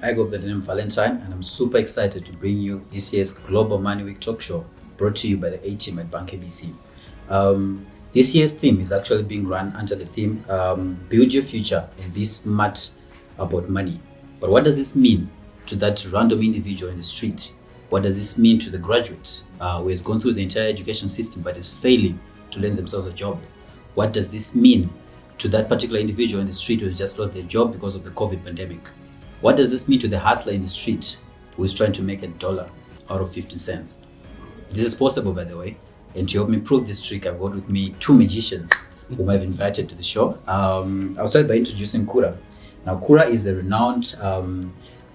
I go by the name Valentine, and I'm super excited to bring you this year's Global Money Week talk show, brought to you by the A team at BancABC. This year's theme is actually being run under the theme Build Your Future and Be Smart About Money. But what does this mean to that random individual in the street? What does this mean to the graduate who has gone through the entire education system but is failing to land themselves a job? What does this mean to that particular individual in the street who has just lost their job because of the COVID pandemic? What does this mean to the hustler in the street who is trying to make $1 out of 15 cents? This is possible, by the way. And to help me prove this trick, I've got with me two magicians whom I've invited to the show. I'll start by introducing Kura. Now, Kura is a renowned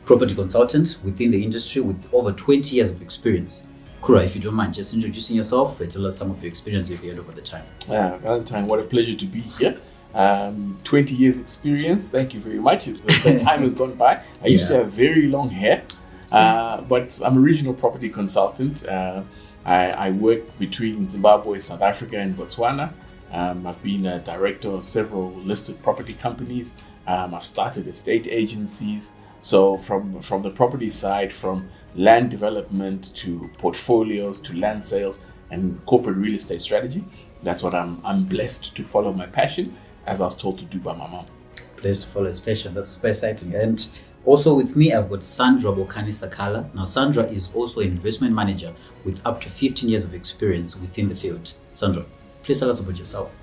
property consultant within the industry with over 20 years of experience. Kura, if you don't mind, just introducing yourself and tell us some of your experience you've had over the time. Valentine, what a pleasure to be here. 20 years experience, thank you very much. The time has gone by. I used to have very long hair, but I'm a regional property consultant. I work between Zimbabwe, South Africa, and Botswana. I've been a director of several listed property companies. I've started estate agencies. So from the property side, from land development to portfolios to land sales and corporate real estate strategy, that's what I'm blessed to follow my passion, as I was told to do by my mom. Blessed to follow his passion. That's super exciting. And also with me, I've got Sandra Sakala. Now, Sandra is also an investment manager with up to 15 years of experience within the field. Sandra, please tell us about yourself.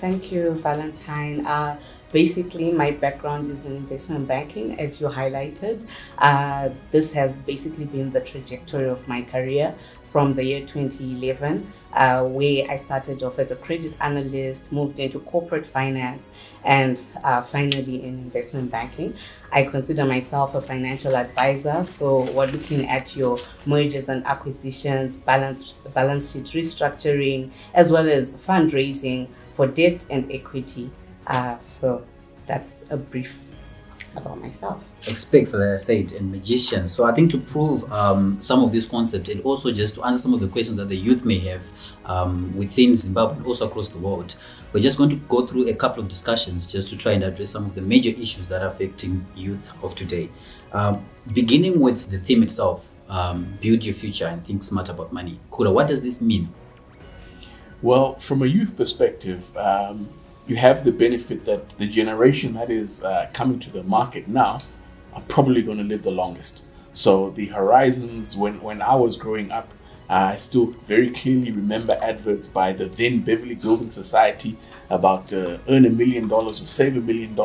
Thank you, Valentine. Basically, my background is in investment banking, as you highlighted. This has basically been the trajectory of my career from the year 2011, where I started off as a credit analyst, moved into corporate finance, and finally in investment banking. I consider myself a financial advisor, so we're looking at your mergers and acquisitions, balance sheet restructuring, as well as fundraising for debt and equity. So that's a brief about myself. Experts, as I said, and magicians. So I think to prove some of these concepts and also just to answer some of the questions that the youth may have within Zimbabwe and also across the world, we're just going to go through a couple of discussions just to try and address some of the major issues that are affecting youth of today. Beginning with the theme itself, build your future and think smart about money. Kura, what does this mean? Well, from a youth perspective, you have the benefit that the generation that is coming to the market now are probably going to live the longest. So the horizons, when I was growing up, I still very clearly remember adverts by the then Beverly Building Society about earn $1 million or save $1 million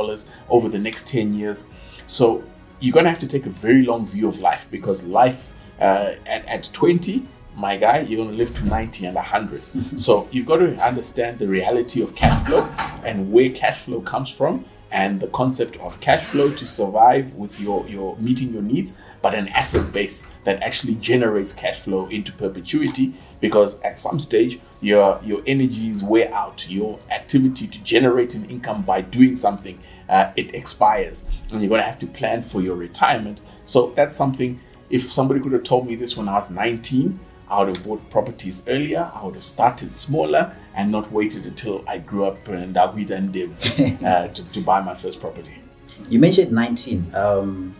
over the next 10 years. So you're going to have to take a very long view of life, because life at 20, my guy, you're going to live to 90 and 100. So you've got to understand the reality of cash flow and where cash flow comes from, and the concept of cash flow to survive with your meeting your needs, but an asset base that actually generates cash flow into perpetuity, because at some stage your energies wear out. Your activity to generate an income by doing something, it expires, and you're going to have to plan for your retirement. So that's something, if somebody could have told me this when I was 19, I would have bought properties earlier. I would have started smaller and not waited until I grew up in Dawida and Dev to buy my first property. You mentioned 19.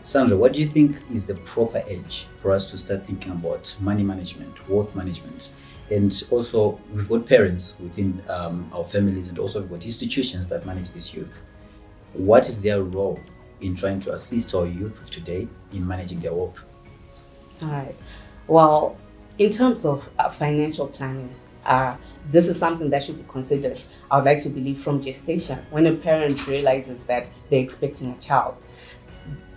Sandra, what do you think is the proper age for us to start thinking about money management, wealth management? And also, we've got parents within our families, and also we've got institutions that manage this youth. What is their role in trying to assist our youth of today in managing their wealth? All right. Well, in terms of financial planning, this is something that should be considered, I would like to believe, from gestation, when a parent realizes that they're expecting a child.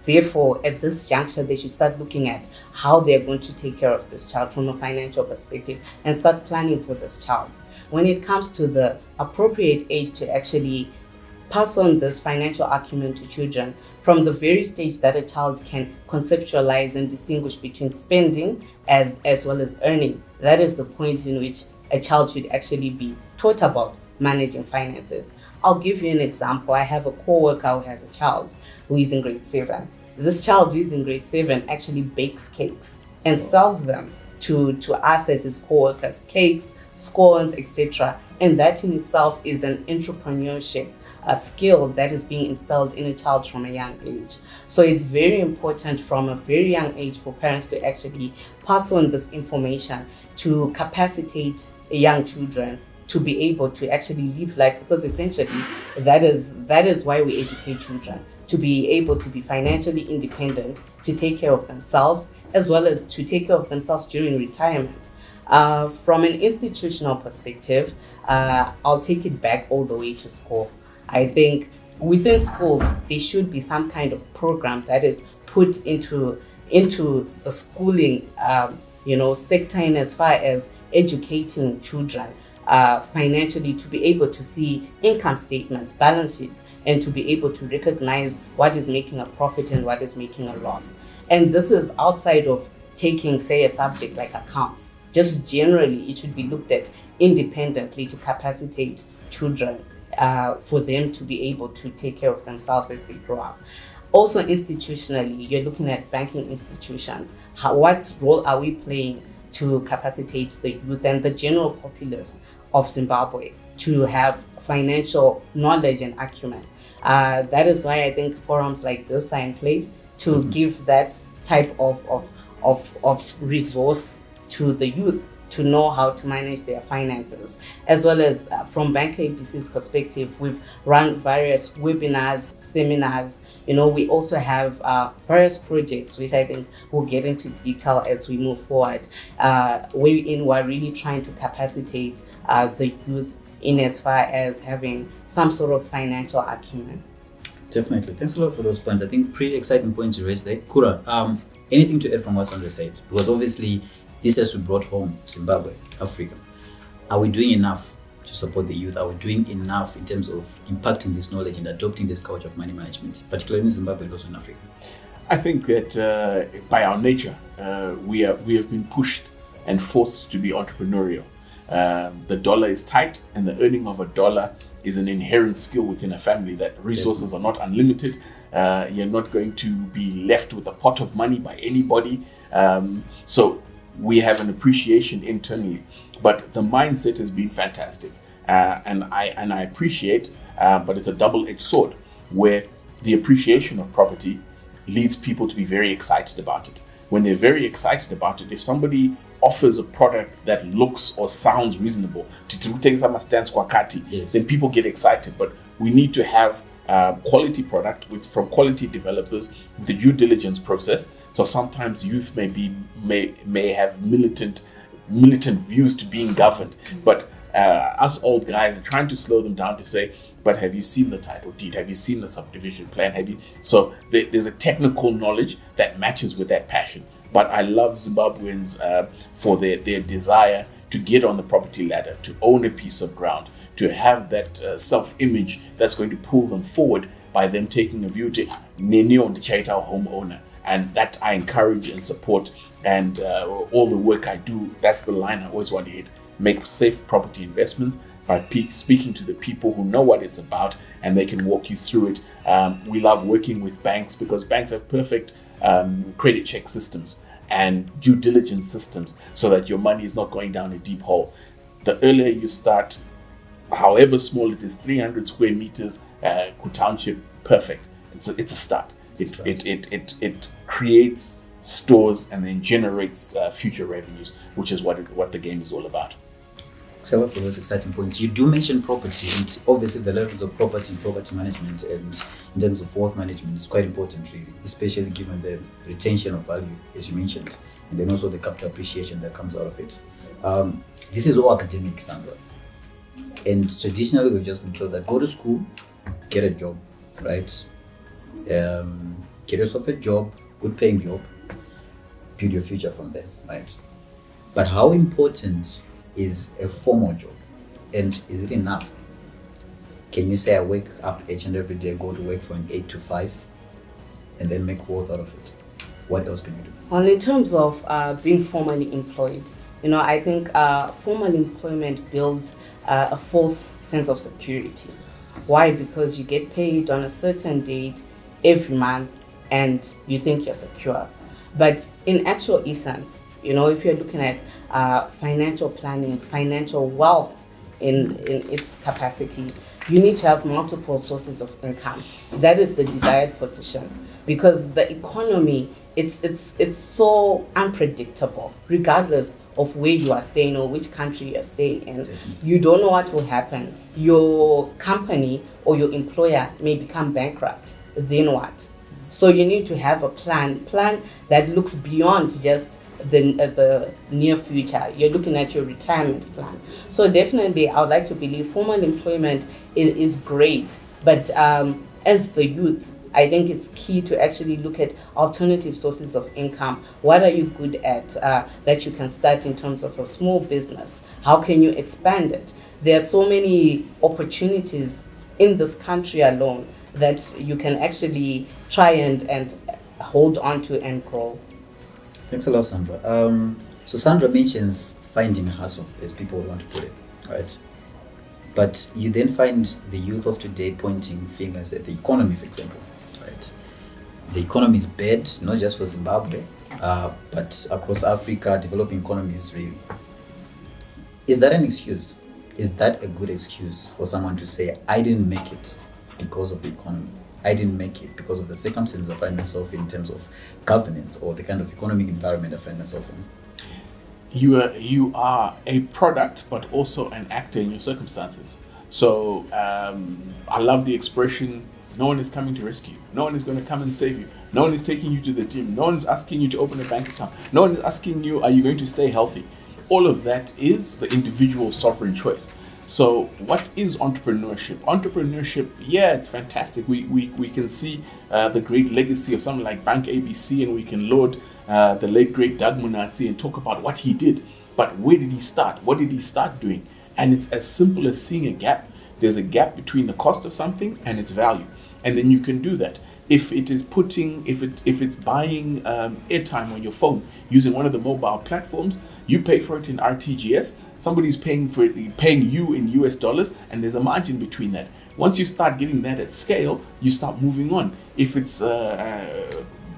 Therefore, at this juncture, they should start looking at how they're going to take care of this child from a financial perspective and start planning for this child. When it comes to the appropriate age to actually pass on this financial acumen to children, from the very stage that a child can conceptualize and distinguish between spending as well as earning, that is the point in which a child should actually be taught about managing finances. I'll give you an example. I have a co-worker who has a child who is in grade 7. This child who is in grade 7 actually bakes cakes and sells them to us as his co-workers, cakes, scones, etc. And that in itself is an entrepreneurship a skill that is being instilled in a child from a young age. So it's very important from a very young age for parents to actually pass on this information to capacitate young children to be able to actually live life, because essentially that is why we educate children, to be able to be financially independent, to take care of themselves, as well as to take care of themselves during retirement. From an institutional perspective, I'll take it back all the way to school. I think within schools, there should be some kind of program that is put into the schooling, sector, in as far as educating children financially, to be able to see income statements, balance sheets, and to be able to recognize what is making a profit and what is making a loss. And this is outside of taking, say, a subject like accounts. Just generally, it should be looked at independently to capacitate children for them to be able to take care of themselves as they grow up. Also, institutionally, you're looking at banking institutions. What role are we playing to capacitate the youth and the general populace of Zimbabwe to have financial knowledge and acumen? That is why I think forums like this are in place to give that type of resource to the youth to know how to manage their finances. As well as from BancABC's perspective, we've run various webinars, seminars. We also have various projects, which I think we'll get into detail as we move forward, wherein we're really trying to capacitate the youth in as far as having some sort of financial acumen. Definitely. Thanks a lot for those points. I think pretty exciting points you raised there. Kura, anything to add from what Sandra said? Because obviously, this has brought home Zimbabwe, Africa. Are we doing enough to support the youth? Are we doing enough in terms of impacting this knowledge and adopting this culture of money management, particularly in Zimbabwe and also in Africa? I think that by our nature, we have been pushed and forced to be entrepreneurial. The dollar is tight, and the earning of a dollar is an inherent skill within a family, that resources are not unlimited. You're not going to be left with a pot of money by anybody. So we have an appreciation internally, but the mindset has been fantastic, and I appreciate, but it's a double-edged sword, where the appreciation of property leads people to be very excited about it. When they're very excited about it, if somebody offers a product that looks or sounds reasonable, Yes. then people get excited. But we need to have quality product from quality developers with the due diligence process. So sometimes youth may have militant views to being governed, but us old guys are trying to slow them down to say, but have you seen the title deed? Have you seen the subdivision plan? So there's a technical knowledge that matches with that passion. But I love Zimbabweans for their desire to get on the property ladder, to own a piece of ground, to have that self-image that's going to pull them forward by them taking a view to Nini on the Chihota homeowner. And that I encourage and support, and all the work I do, that's the line I always want to hit. Make safe property investments by speaking to the people who know what it's about, and they can walk you through it. We love working with banks because banks have perfect credit check systems and due diligence systems, so that your money is not going down a deep hole. The earlier you start, however small it is, 300 square meters, Township, perfect. It's a start. It creates, stores, and then generates future revenues, which is what the game is all about. So for those exciting points, you do mention property, and obviously the levels of property management, and in terms of wealth management is quite important, really, especially given the retention of value, as you mentioned, and then also the capital appreciation that comes out of it. This is all academic, Sandra, and traditionally we've just been told that go to school, get a job, right? Get yourself a job, good paying job, build your future from there, right? But how important is a formal job, and is it enough? Can you say I wake up each and every day, go to work from 8 to 5, and then make wealth out of it? What else can you do? Well, in terms of being formally employed, I think formal employment builds a false sense of security. Why? Because you get paid on a certain date every month, and you think you're secure. But in actual essence, if you're looking at financial planning, financial wealth in its capacity, you need to have multiple sources of income. That is the desired position, because the economy, it's so unpredictable regardless of where you are staying or which country you are staying in. You don't know what will happen. Your company or your employer may become bankrupt. Then what? So you need to have a plan that looks beyond just the near future. You're looking at your retirement plan. So definitely, I would like to believe formal employment is great, but as the youth, I think it's key to actually look at alternative sources of income. What are you good at that you can start in terms of a small business? How can you expand it? There are so many opportunities in this country alone that you can actually try and hold on to and grow. Thanks a lot, Sandra. So Sandra mentions finding a hustle, as people want to put it, right? But you then find the youth of today pointing fingers at the economy, for example, right? The economy is bad, not just for Zimbabwe, but across Africa, developing economies really. Is that an excuse? Is that a good excuse for someone to say, I didn't make it because of the economy? I didn't make it because of the circumstances I find myself in terms of governance or the kind of economic environment I find myself in. You are a product, but also an actor in your circumstances. So I love the expression, no one is coming to rescue you. No one is going to come and save you. No one is taking you to the gym. No one is asking you to open a bank account. No one is asking you, are you going to stay healthy? All of that is the individual sovereign choice. So what is entrepreneurship? Entrepreneurship, yeah, it's fantastic. We can see the great legacy of something like BancABC, and we can laud the late great Doug Munatsi and talk about what he did. But where did he start? What did he start doing? And it's as simple as seeing a gap. There's a gap between the cost of something and its value. And then you can do that. If it is if it's buying airtime on your phone using one of the mobile platforms, you pay for it in RTGS. Somebody's paying you in US dollars, and there's a margin between that. Once you start getting that at scale, you start moving on. If it's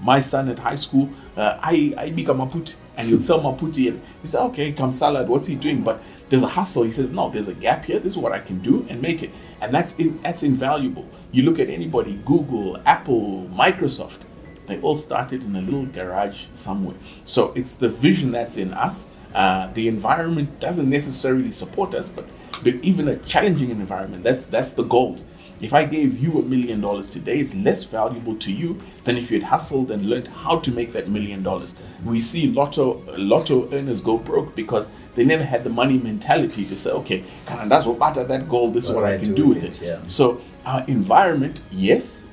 my son at high school, I become Maputi, and he'll sell Maputi, and you say, okay, come salad, what's he doing? But there's a hustle. He says, no, there's a gap here. This is what I can do and make it. And that's invaluable. You look at anybody, Google, Apple, Microsoft, they all started in a little garage somewhere. So it's the vision that's in us. The environment doesn't necessarily support us, but even a challenging environment, that's the gold. If I gave you $1 million today, it's less valuable to you than if you'd hustled and learned how to make that $1 million. We see lotto earners go broke because they never had the money mentality to say, okay, that's what matter that gold, this is what I can do with it. Yeah. So our environment, yes,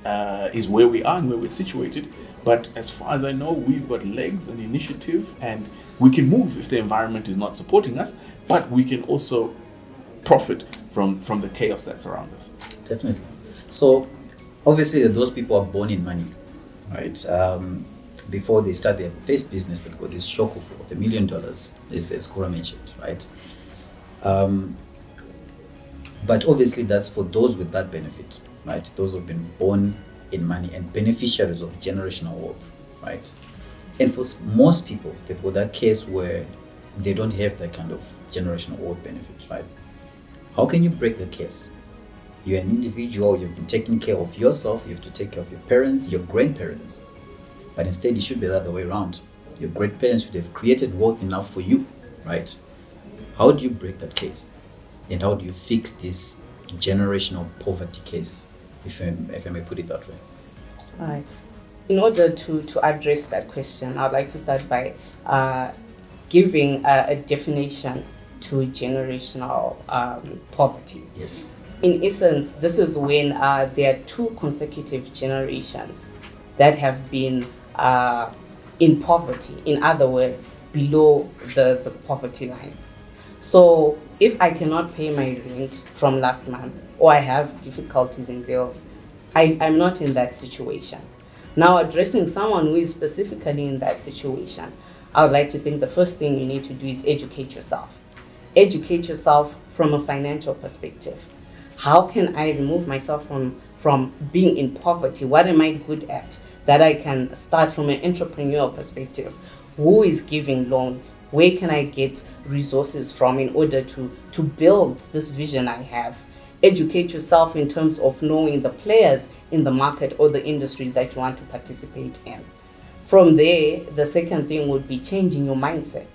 is where we are and where we're situated. But as far as I know, we've got legs and initiative, and we can move if the environment is not supporting us, but we can also profit from the chaos that surrounds us. Definitely. So obviously those people are born in money, right? Before they start their first business, they've got this shock of $1 million, as Kura mentioned, right? But obviously that's for those with that benefit, right? Those who've been born in money and beneficiaries of generational wealth, right? And for most people, they've got that case where they don't have that kind of generational wealth benefits, right? How can you break the case? You're an individual, you've been taking care of yourself, you have to take care of your parents, your grandparents. But instead, it should be the other way around. Your grandparents should have created wealth enough for you, right? How do you break that case? And how do you fix this generational poverty case, if I may put it that way? All right. In order to address that question, I'd like to start by giving a definition to generational poverty. Yes. In essence, this is when there are two consecutive generations that have been in poverty. In other words, below the poverty line. So if I cannot pay my rent from last month, or I have difficulties in bills, I'm not in that situation. Now, addressing someone who is specifically in that situation, I would like to think the first thing you need to do is educate yourself. Educate yourself from a financial perspective. How can I remove myself from being in poverty? What am I good at that I can start from an entrepreneurial perspective? Who is giving loans? Where can I get resources from in order to build this vision I have? educate yourself in terms of knowing the players in the market or the industry that you want to participate in. From there, the second thing would be changing your mindset.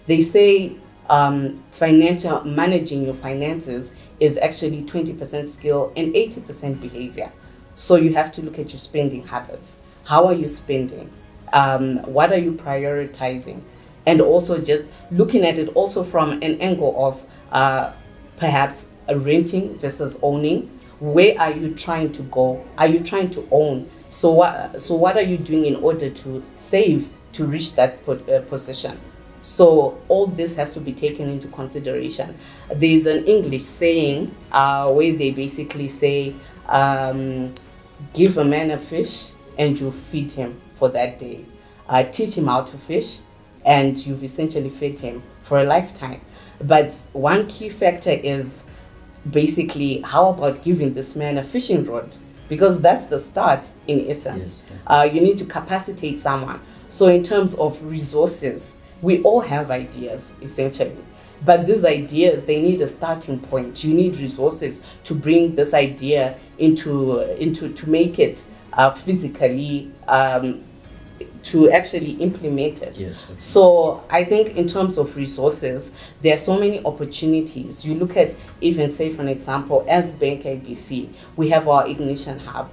They say financial managing your finances is actually 20% skill and 80% behavior. So you have to look at your spending habits. How are you spending? What are you prioritizing? And also just looking at it also from an angle of perhaps renting versus owning. Where are you trying to go? Are you trying to own? So what are you doing in order to save to reach that position? So all this has to be taken into consideration. There's an English saying where they basically say, give a man a fish and you feed him for that day. Teach him how to fish and you've essentially fed him for a lifetime. But one key factor is basically, how about giving this man a fishing rod? Because that's the start in essence. Yes. You need to capacitate someone. So in terms of resources, we all have ideas essentially, but these ideas, they need a starting point. You need resources to bring this idea to make it physically to actually implement it. Yes. Okay. So I think in terms of resources, there are so many opportunities. You look at, even say for an example, as BancABC, we have our Ignition Hub.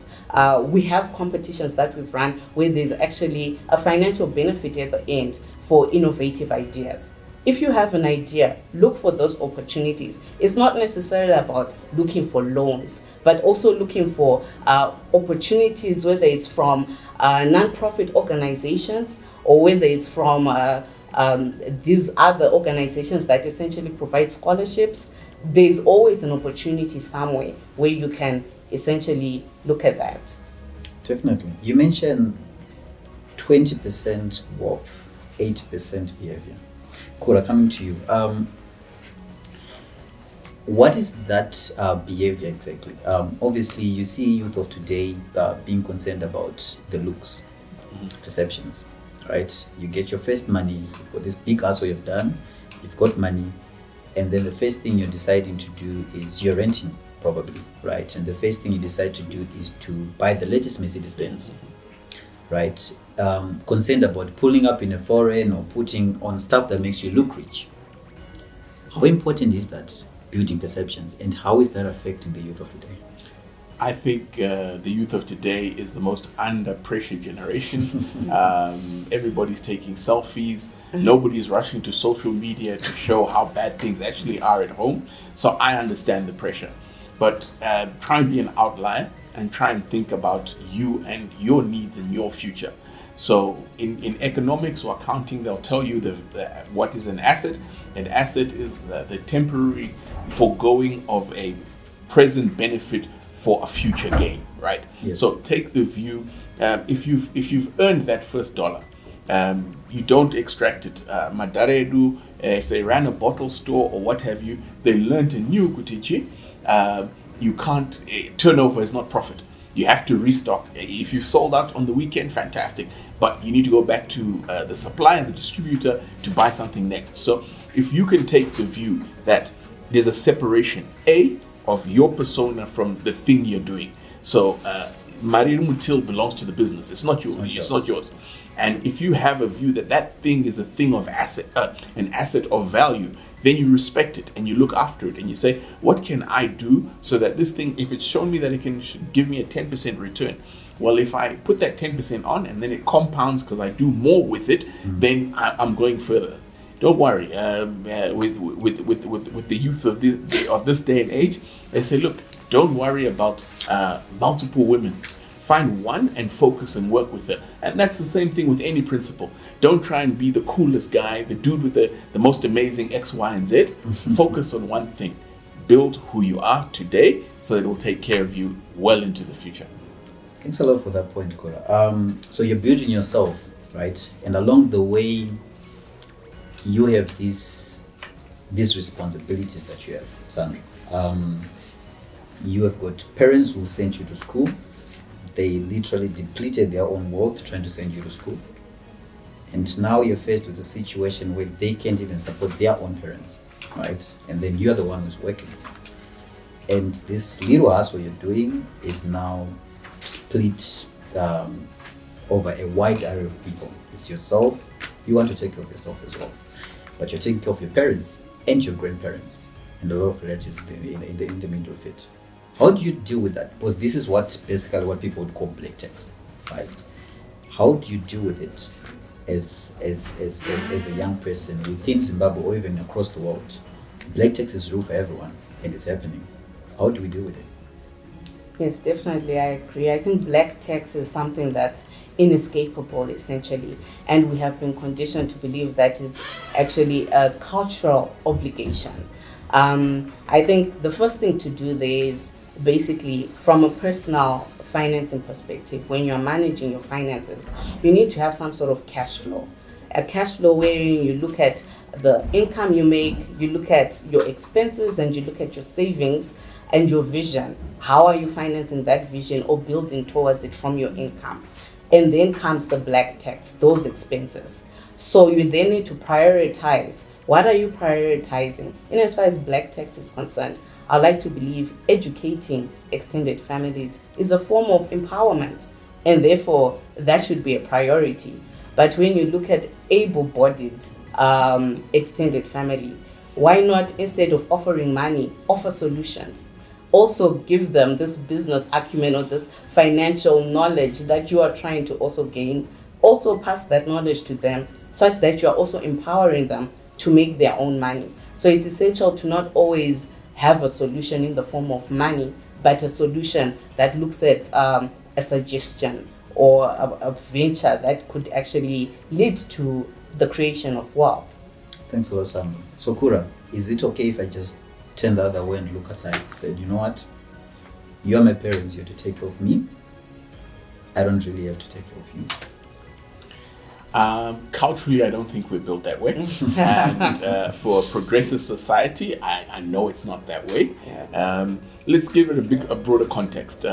We have competitions that we've run where there's actually a financial benefit at the end for innovative ideas. If you have an idea, look for those opportunities. It's not necessarily about looking for loans, but also looking for opportunities, whether it's from non-profit organizations or whether it's from these other organizations that essentially provide scholarships. There's always an opportunity somewhere where you can essentially look at that. Definitely. You mentioned 20% wealth, 80% behavior. Kura, coming to you. What is that behavior exactly? Obviously, you see youth of today being concerned about the looks, perceptions, right? You get your first money, you've got this big hustle you've done, you've got money, and then the first thing you're deciding to do is you're renting, probably, right? And the first thing you decide to do is to buy the latest Mercedes Benz, right? Concerned about pulling up in a foreign or putting on stuff that makes you look rich. How important is that, building perceptions, and how is that affecting the youth of today? I think the youth of today is the most under pressure generation. Everybody's taking selfies. Nobody's rushing to social media to show how bad things actually are at home. So I understand the pressure. But try and be an outlier and try and think about you and your needs and your future. So in economics or accounting, they'll tell you what is an asset. An asset is the temporary foregoing of a present benefit for a future gain, right? Yes. So take the view, if you've earned that first dollar, you don't extract it. Madaredu, if they ran a bottle store or what have you, they learned a new kutichi. You can't, turnover is not profit. You have to restock. If you sold out on the weekend, fantastic. But you need to go back to the supplier and the distributor to buy something next. So if you can take the view that there's a separation, of your persona from the thing you're doing. So Mariri Mutil belongs to the business. It's not yours. It's not yours. And if you have a view that that thing is a thing of asset, an asset of value, then you respect it and you look after it and you say, what can I do so that this thing, if it's shown me that it can give me a 10% return, well, if I put that 10% on and then it compounds because I do more with it, then I'm going further. Don't worry. With the youth of this day and age, they say, look, don't worry about multiple women. Find one and focus and work with it. And that's the same thing with any principle. Don't try and be the coolest guy, the dude with the most amazing X, Y, and Z. Focus on one thing. Build who you are today so that it will take care of you well into the future. Thanks a lot for that point, Kura. So you're building yourself, right? And along the way, you have these responsibilities that you have, Sandra. You have got parents who sent you to school. They literally depleted their own wealth trying to send you to school. And now you're faced with a situation where they can't even support their own parents, right? And then you're the one who's working. And this little hustle you're doing is now split over a wide array of people. It's yourself. You want to take care of yourself as well, but you're taking care of your parents and your grandparents and a lot of relatives in the middle of it. How do you deal with that? Because this is basically what people would call black tax, right? How do you deal with it as a young person within Zimbabwe or even across the world? Black tax is real for everyone and it's happening. How do we deal with it? Yes, definitely, I agree. I think black tax is something that's inescapable, essentially, and we have been conditioned to believe that it's actually a cultural obligation. I think the first thing to do there is basically from a personal financing perspective. When you're managing your finances, you need to have some sort of cash flow. A cash flow wherein you look at the income you make, you look at your expenses, and you look at your savings and your vision. How are you financing that vision or building towards it from your income? And then comes the black tax, those expenses. So you then need to prioritize. What are you prioritizing? And as far as black tax is concerned, I like to believe educating extended families is a form of empowerment, and therefore that should be a priority. But when you look at able-bodied extended family, why not, instead of offering money, offer solutions? Also give them this business acumen or this financial knowledge that you are trying to also gain. Also pass that knowledge to them such that you are also empowering them to make their own money. So it's essential to not always have a solution in the form of money, but a solution that looks at a suggestion or a venture that could actually lead to the creation of wealth. Thanks a lot, Sandra. So Kura, is it okay if I just turn the other way and look aside? Said, you know what? You're my parents, you have to take care of me. I don't really have to take care of you. Culturally, I don't think we're built that way. And for a progressive society, I know it's not that way. Yeah. Let's give it a broader context.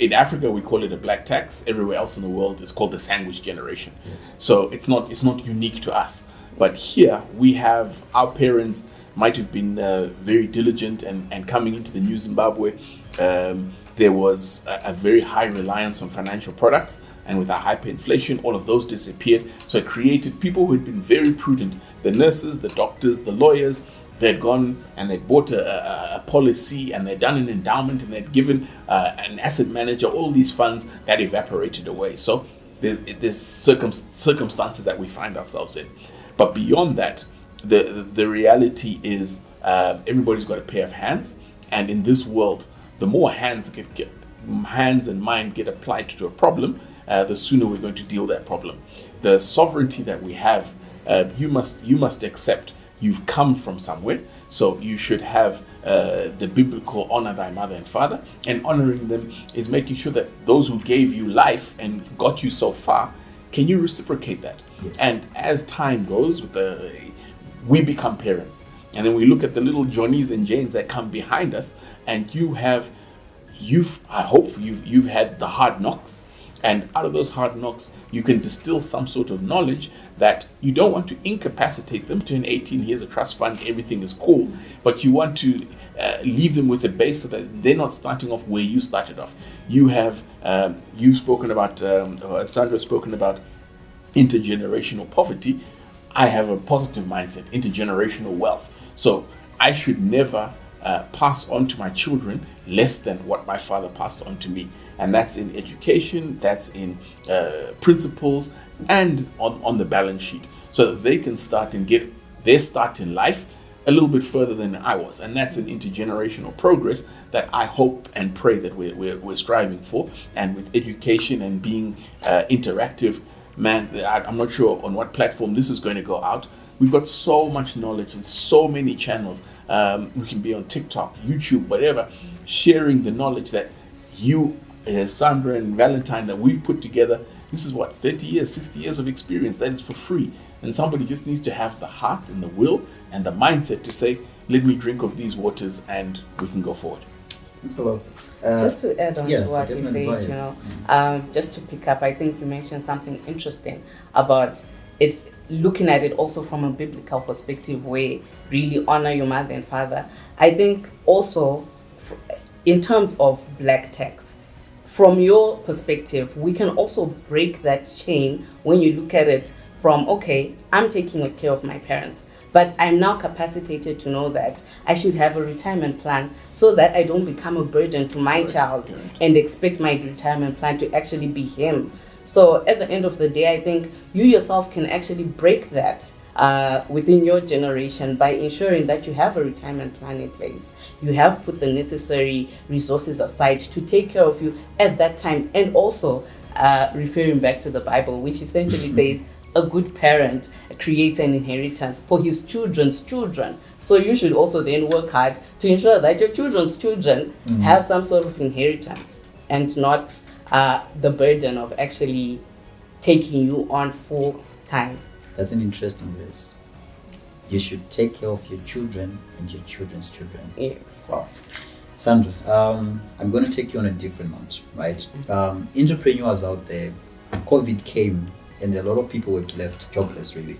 In Africa, we call it a black tax. Everywhere else in the world, it's called the sandwich generation. Yes. So it's not unique to us. But here, we have our parents might have been very diligent and coming into the new Zimbabwe. There was a very high reliance on financial products, and with our hyperinflation, all of those disappeared. So it created people who had been very prudent. The nurses, the doctors, the lawyers, they'd gone and they'd bought a policy, and they'd done an endowment, and they'd given an asset manager all these funds that evaporated away. So there's circumstances that we find ourselves in. But beyond that, the reality is everybody's got a pair of hands, and in this world, the more hands and mind get applied to a problem, the sooner we're going to deal that problem. The sovereignty that we have, you must accept. You've come from somewhere, so you should have the biblical honor thy mother and father, and honoring them is making sure that those who gave you life and got you so far, can you reciprocate that? Yes. And as time goes, we become parents, and then we look at the little Johnnies and Janes that come behind us, and I hope you've had the hard knocks, and out of those hard knocks, you can distill some sort of knowledge that you don't want to incapacitate them to an 18 here's a trust fund, everything is cool, but you want to leave them with a base so that they're not starting off where you started off. You've spoken about, Sandra has spoken about intergenerational poverty. I have a positive mindset, intergenerational wealth. So I should never pass on to my children less than what my father passed on to me. And that's in education, that's in principles, and on the balance sheet, so that they can start and get their start in life a little bit further than I was. And that's an intergenerational progress that I hope and pray that we're striving for. And with education and being interactive, man, I'm not sure on what platform this is going to go out. We've got so much knowledge and so many channels. We can be on TikTok, YouTube, whatever, sharing the knowledge that you, Sandra and Valentine, that we've put together. This is what, 30 years, 60 years of experience that is for free. And somebody just needs to have the heart and the will and the mindset to say, let me drink of these waters and we can go forward. Thanks a lot. Just to add on to what you definitely said, just to pick up, I think you mentioned something interesting about it, looking at it also from a biblical perspective where really honor your mother and father. I think also in terms of black tax, from your perspective, we can also break that chain when you look at it from, okay, I'm taking care of my parents, but I'm now capacitated to know that I should have a retirement plan so that I don't become a burden to my child and expect my retirement plan to actually be him. So at the end of the day, I think you yourself can actually break that within your generation by ensuring that you have a retirement plan in place. You have put the necessary resources aside to take care of you at that time. And also referring back to the Bible, which essentially says a good parent creates an inheritance for his children's children. So you should also then work hard to ensure that your children's children have some sort of inheritance and not the burden of actually taking you on full time. That's an interesting verse. You should take care of your children and your children's children. Yes. Wow. Sandra, I'm going to take you on a different note, right? Entrepreneurs out there, COVID came and a lot of people were left jobless, really.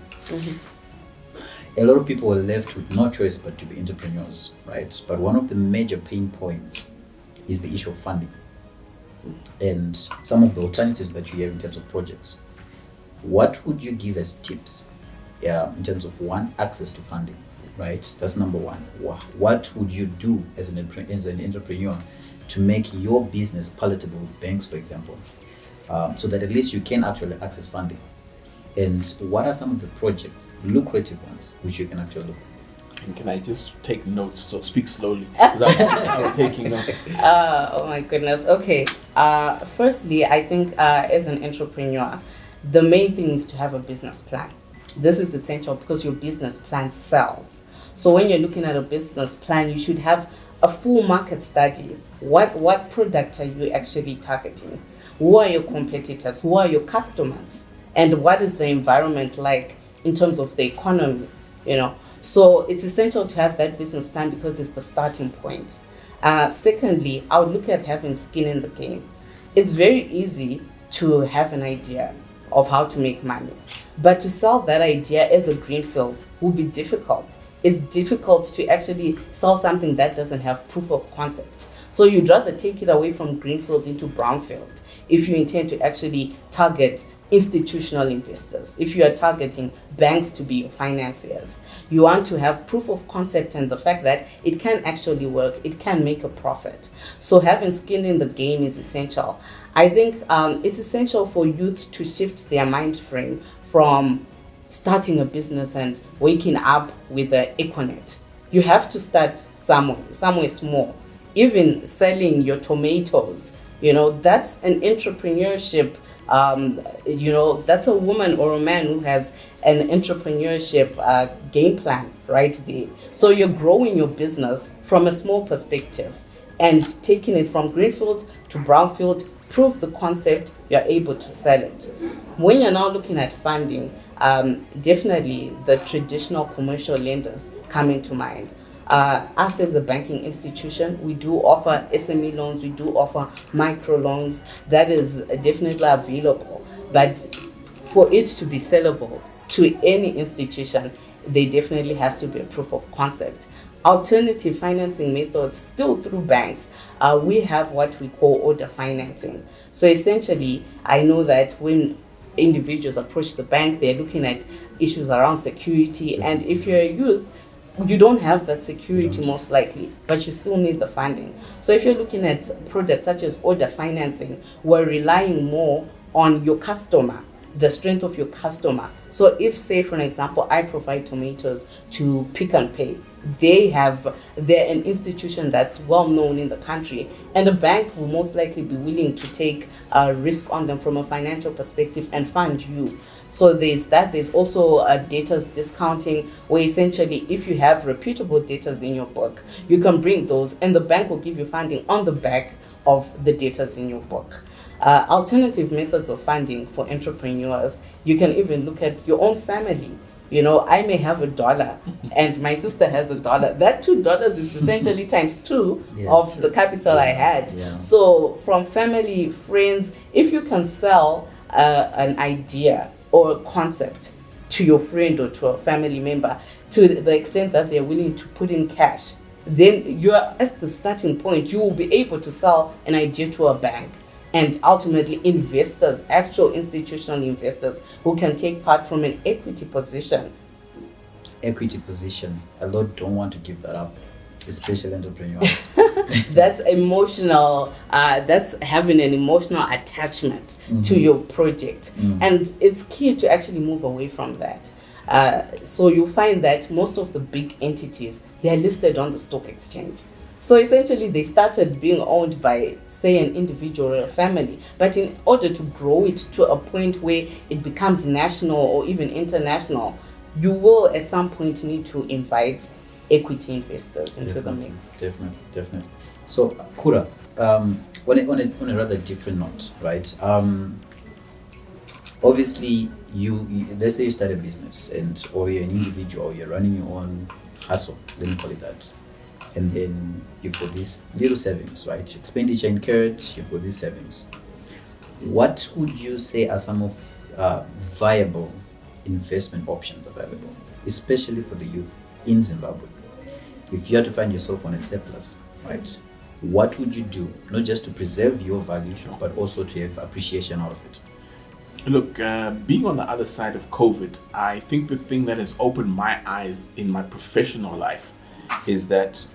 A lot of people were left with no choice but to be entrepreneurs, right? But one of the major pain points is the issue of funding and some of the alternatives that you have in terms of projects. What would you give as tips in terms of one, access to funding, right? That's number one. What would you do as an entrepreneur to make your business palatable with banks, for example, so that at least you can actually access funding? And what are some of the projects, lucrative ones, which you can actually look at? And can I just take notes? So speak slowly. 'Cause I'm taking notes. Oh my goodness. Okay. Firstly, I think as an entrepreneur, the main thing is to have a business plan. This is essential because your business plan sells. So when you're looking at a business plan, you should have a full market study. What product are you actually targeting? Who are your competitors? Who are your customers? And what is the environment like in terms of the economy? So it's essential to have that business plan because it's the starting point. Secondly, I would look at having skin in the game. It's very easy to have an idea of how to make money, but to sell that idea as a greenfield will be difficult. It's difficult to actually sell something that doesn't have proof of concept. So you'd rather take it away from greenfield into brownfield if you intend to actually target institutional investors. If you are targeting banks to be your financiers, you want to have proof of concept and the fact that it can actually work, it can make a profit. So having skin in the game is essential. I think it's essential for youth to shift their mind frame from starting a business and waking up with an Econet. You have to start somewhere small. Even selling your tomatoes, that's an entrepreneurship. That's a woman or a man who has an entrepreneurship game plan right there. So you're growing your business from a small perspective and taking it from greenfield to brownfield, prove the concept, you're able to sell it. When you're now looking at funding, definitely the traditional commercial lenders come into mind. Us as a banking institution, we do offer SME loans, we do offer micro loans. That is definitely available. But for it to be sellable to any institution, there definitely has to be a proof of concept. Alternative financing methods, still through banks, we have what we call order financing. So essentially, I know that when individuals approach the bank, they're looking at issues around security. And if you're a youth, you don't have that security most likely, but you still need the funding. So if you're looking at products such as order financing, we're relying more on your customer, the strength of your customer. So if, say, for an example, I provide tomatoes to Pick and Pay, they're an institution that's well known in the country, and a bank will most likely be willing to take a risk on them from a financial perspective and fund you. So there's that. There's also debtors discounting, where essentially if you have reputable debtors in your book, you can bring those and the bank will give you funding on the back of the debtors in your book. Alternative methods of funding for entrepreneurs, you can even look at your own family. I may have $1 and my sister has $1. That $2 is essentially times 2 of the capital I had. Yeah. So from family, friends, if you can sell an idea or a concept to your friend or to a family member to the extent that they're willing to put in cash, then you're at the starting point. You will be able to sell an idea to a bank, and ultimately investors, actual institutional investors who can take part from an equity position. Equity position. A lot don't want to give that up, especially entrepreneurs. That's emotional. That's having an emotional attachment to your project, and it's key to actually move away from that. So you find that most of the big entities, they are listed on the stock exchange. So essentially, they started being owned by, say, an individual or a family. But in order to grow it to a point where it becomes national or even international, you will at some point need to invite equity investors into the mix. Definitely. So, Kura, on a rather different note, right? Obviously, you let's say you start a business, or you're an individual, or you're running your own hustle, let me call it that. And then you've got these little savings, right? Expenditure incurred, you've got these savings. What would you say are some of viable investment options available, especially for the youth in Zimbabwe? If you had to find yourself on a surplus, right, what would you do? Not just to preserve your value, but also to have appreciation out of it. Look, being on the other side of COVID, I think the thing that has opened my eyes in my professional life is that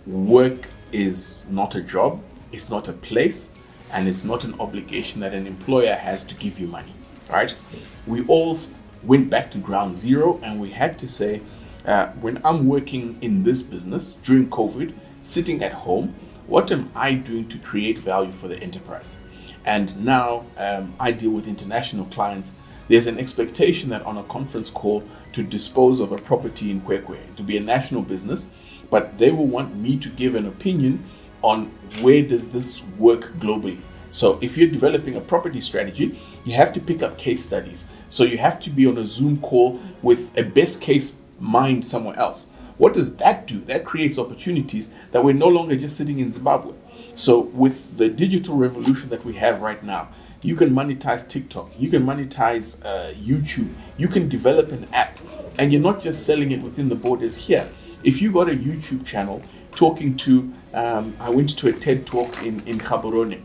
work is not a job, it's not a place, and it's not an obligation that an employer has to give you money, right? Yes. We all went back to ground zero, and we had to say, when I'm working in this business during COVID, sitting at home, what am I doing to create value for the enterprise? And now I deal with international clients. There's an expectation that on a conference call to dispose of a property in Kwekwe, to be a national business, but they will want me to give an opinion on where does this work globally. So if you're developing a property strategy, you have to pick up case studies. So you have to be on a Zoom call with a best case mind somewhere else. What does that do? That creates opportunities that we're no longer just sitting in Zimbabwe. So with the digital revolution that we have right now, you can monetize TikTok, you can monetize YouTube, you can develop an app, and you're not just selling it within the borders here. If you got a YouTube channel talking to, I went to a TED talk in Gaborone,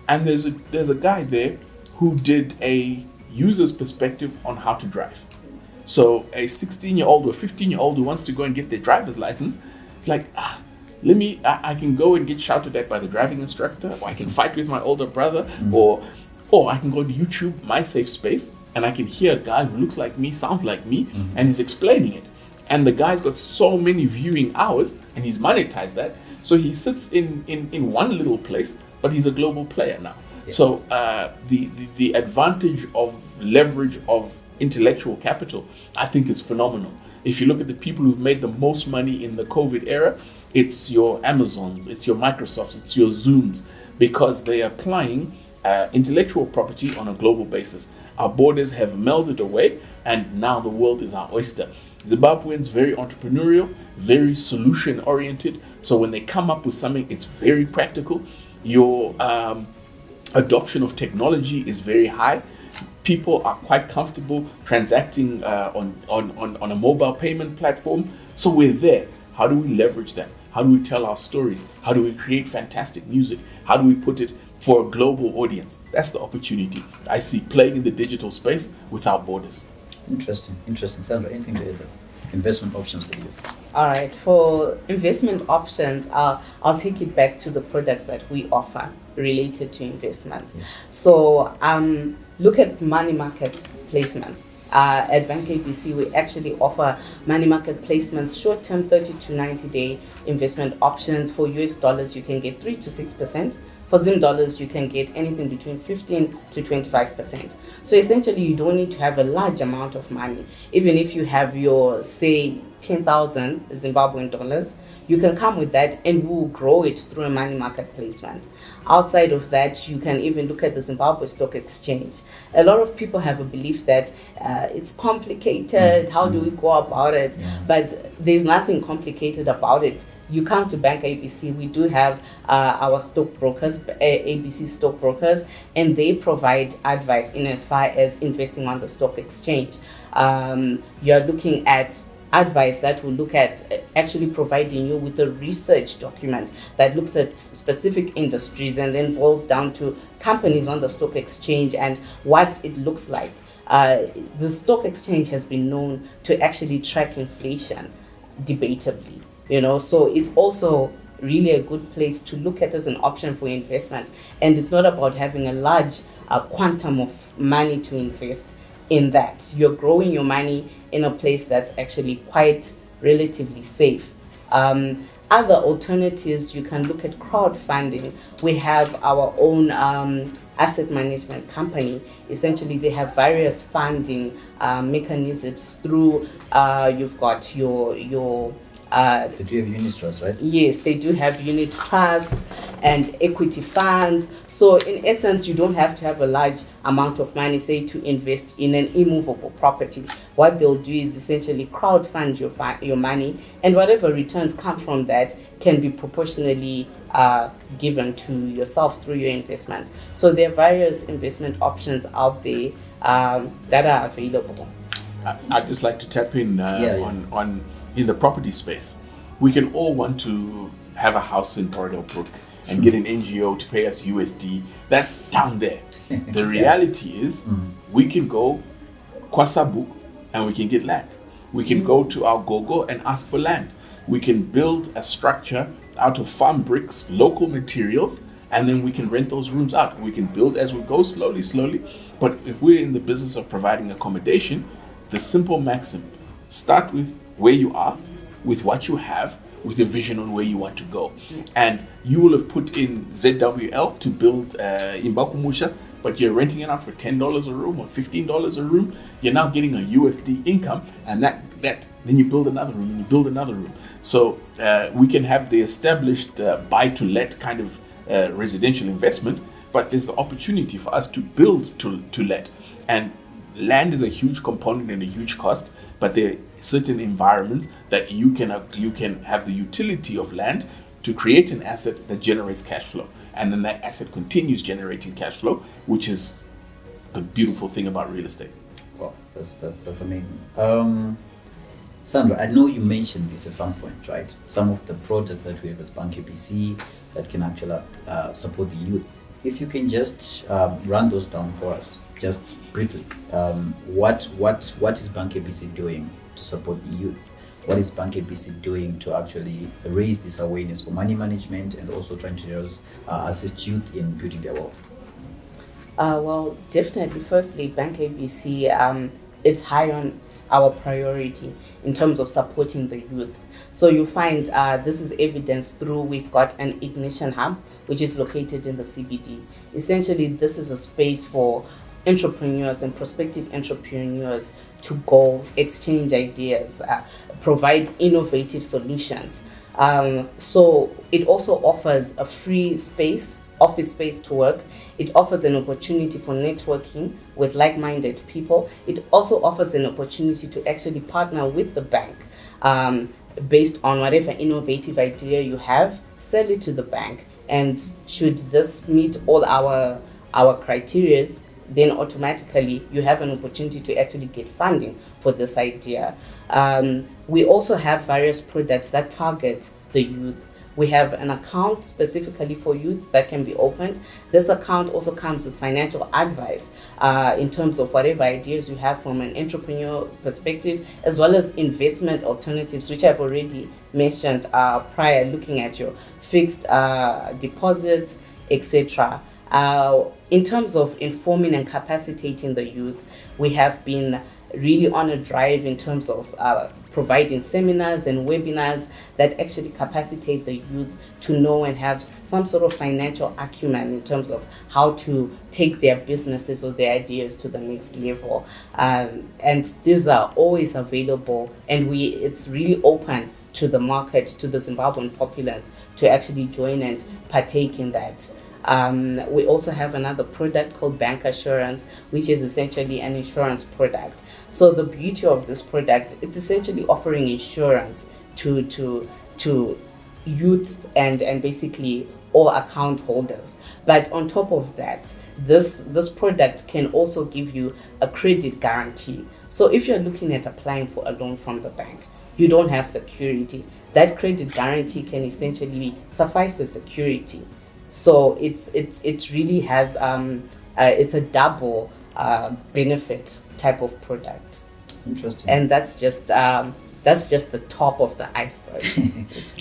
and there's a guy there who did a user's perspective on how to drive. So a 16-year-old or 15-year-old who wants to go and get their driver's license, it's like, I can go and get shouted at by the driving instructor, or I can fight with my older brother, or I can go to YouTube, my safe space, and I can hear a guy who looks like me, sounds like me, and he's explaining it. And the guy's got so many viewing hours, and he's monetized that. So he sits in one little place, but he's a global player now. Yeah. So the advantage of leverage of intellectual capital, I think, is phenomenal. If you look at the people who've made the most money in the COVID era, it's your Amazons, it's your Microsofts, it's your Zooms, because they're applying intellectual property on a global basis. Our borders have melded away, and now the world is our oyster. Zimbabweans very entrepreneurial, very solution oriented. So when they come up with something, it's very practical. Your adoption of technology is very high. People are quite comfortable transacting on a mobile payment platform. So we're there. How do we leverage that? How do we tell our stories? How do we create fantastic music? How do we put it for a global audience? That's the opportunity I see playing in the digital space without borders. Interesting. Sandra, anything to add? Investment options for you? All right, for investment options, I'll take it back to the products that we offer related to investments. Yes. So look at money market placements. At BancABC, we actually offer money market placements, short-term 30 to 90-day investment options. For US dollars, you can get 3 to 6%. For Zim dollars, you can get anything between 15 to 25%. So essentially, you don't need to have a large amount of money. Even if you have your, say, 10,000 Zimbabwean dollars, you can come with that and we'll grow it through a money market placement. Outside of that, you can even look at the Zimbabwe Stock Exchange. A lot of people have a belief that it's complicated. How do we go about it? Yeah. But there's nothing complicated about it. You come to BancABC, we do have our stockbrokers, ABC stockbrokers, and they provide advice in as far as investing on the stock exchange. You're looking at advice that will look at actually providing you with a research document that looks at specific industries and then boils down to companies on the stock exchange and what it looks like. The stock exchange has been known to actually track inflation debatably, so it's also really a good place to look at as an option for investment. And it's not about having a large quantum of money to invest in that. You're growing your money in a place that's actually quite relatively safe. Other alternatives, you can look at crowdfunding. We have our own asset management company. Essentially, they have various funding mechanisms through, you've got your They do have unit trusts, right? Yes, they do have unit trusts and equity funds. So in essence, you don't have to have a large amount of money, say, to invest in an immovable property. What they'll do is essentially crowdfund your money, and whatever returns come from that can be proportionally given to yourself through your investment. So there are various investment options out there that are available. I'd just like to tap in on in the property space. We can all want to have a house in Brook and get an NGO to pay us USD. That's down there. The reality is we can go Kwasabu and we can get land. We can go to our Gogo and ask for land. We can build a structure out of farm bricks, local materials, and then we can rent those rooms out. We can build as we go, slowly. But if we're in the business of providing accommodation, the simple maxim, start with where you are, with what you have, with a vision on where you want to go. And you will have put in ZWL to build Imbakumusha, but you're renting it out for $10 a room or $15 a room. You're now getting a USD income, and that then you build another room and you build another room. So we can have the established buy-to-let kind of residential investment, but there's the opportunity for us to build to let. And land is a huge component and a huge cost, but there are certain environments that you can have the utility of land to create an asset that generates cash flow, and then that asset continues generating cash flow, which is the beautiful thing about real estate. Wow, that's amazing. Sandra, I know you mentioned this at some point, right? Some of the projects that we have as BancABC that can actually support the youth. If you can just run those down for us, just briefly. What is BancABC doing to support the youth? What is BancABC doing to actually raise this awareness for money management and also trying to assist youth in building their wealth? Well, definitely. Firstly, BancABC is high on our priority in terms of supporting the youth. So you find this is evidenced through we've got an Ignition Hub, which is located in the CBD. Essentially, this is a space for entrepreneurs and prospective entrepreneurs to go exchange ideas, provide innovative solutions. So it also offers a free space, office space to work. It offers an opportunity for networking with like-minded people. It also offers an opportunity to actually partner with the bank based on whatever innovative idea you have, sell it to the bank. And should this meet all our criteria, then automatically you have an opportunity to actually get funding for this idea. We also have various products that target the youth. We have an account specifically for youth that can be opened. This account also comes with financial advice in terms of whatever ideas you have from an entrepreneur perspective, as well as investment alternatives, which I've already mentioned prior, looking at your fixed deposits, etc. In terms of informing and capacitating the youth, we have been really on a drive in terms of providing seminars and webinars that actually capacitate the youth to know and have some sort of financial acumen in terms of how to take their businesses or their ideas to the next level. And these are always available, and it's really open to the market, to the Zimbabwean populace to actually join and partake in that. We also have another product called Bank Assurance, which is essentially an insurance product. So the beauty of this product, it's essentially offering insurance to youth and basically all account holders. But on top of that, this product can also give you a credit guarantee. So if you're looking at applying for a loan from the bank, you don't have security. That credit guarantee can essentially suffice as security. So it really has it's a double benefit type of product. Interesting. And that's just the top of the iceberg.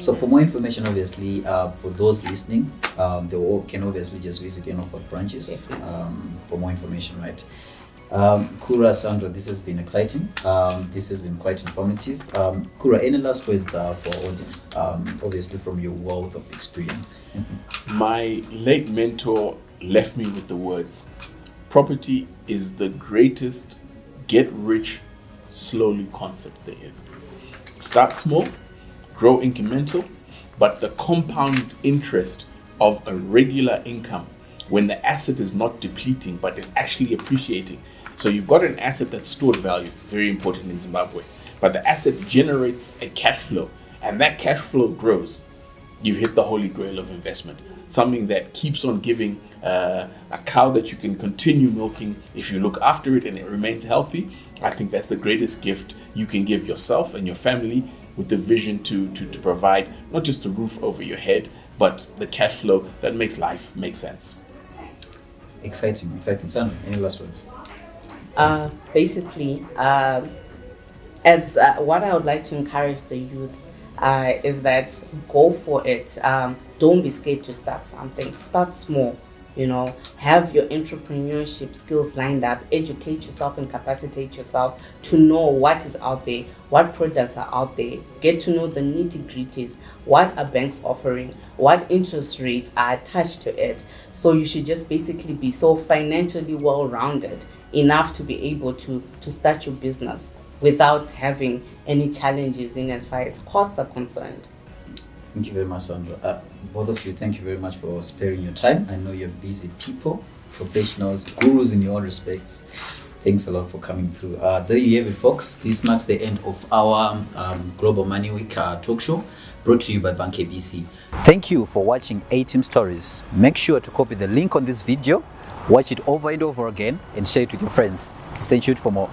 So for more information, obviously, for those listening, they all can obviously just visit any of our branches for more information, right? Kura, Sandra, this has been exciting. This has been quite informative. Kura, any last words for our audience? Obviously, from your wealth of experience. My late mentor left me with the words, property is the greatest get rich slowly concept there is. Start small, grow incremental, but the compound interest of a regular income when the asset is not depleting but it's actually appreciating. So you've got an asset that's stored value, very important in Zimbabwe, but the asset generates a cash flow and that cash flow grows. You've hit the holy grail of investment, something that keeps on giving a cow that you can continue milking if you look after it and it remains healthy. I think that's the greatest gift you can give yourself and your family, with the vision to provide not just a roof over your head, but the cash flow that makes life make sense. Exciting. Sandra, any last words? Basically, as what I would like to encourage the youth is that go for it. Don't be scared to start something. Start small. Have your entrepreneurship skills lined up, educate yourself and capacitate yourself to know what is out there, what products are out there, get to know the nitty-gritties, what are banks offering, what interest rates are attached to it. So you should just basically be so financially well-rounded enough to be able to start your business without having any challenges in as far as costs are concerned. Thank you very much, Sandra. Both of you, thank you very much for sparing your time. I know you're busy people, professionals, gurus in your own respects. Thanks a lot for coming through. There you have it, folks. This marks the end of our Global Money Week talk show, brought to you by BancABC. Thank you for watching A-Team Stories. Make sure to copy the link on this video, watch it over and over again, and share it with your friends. Stay tuned for more.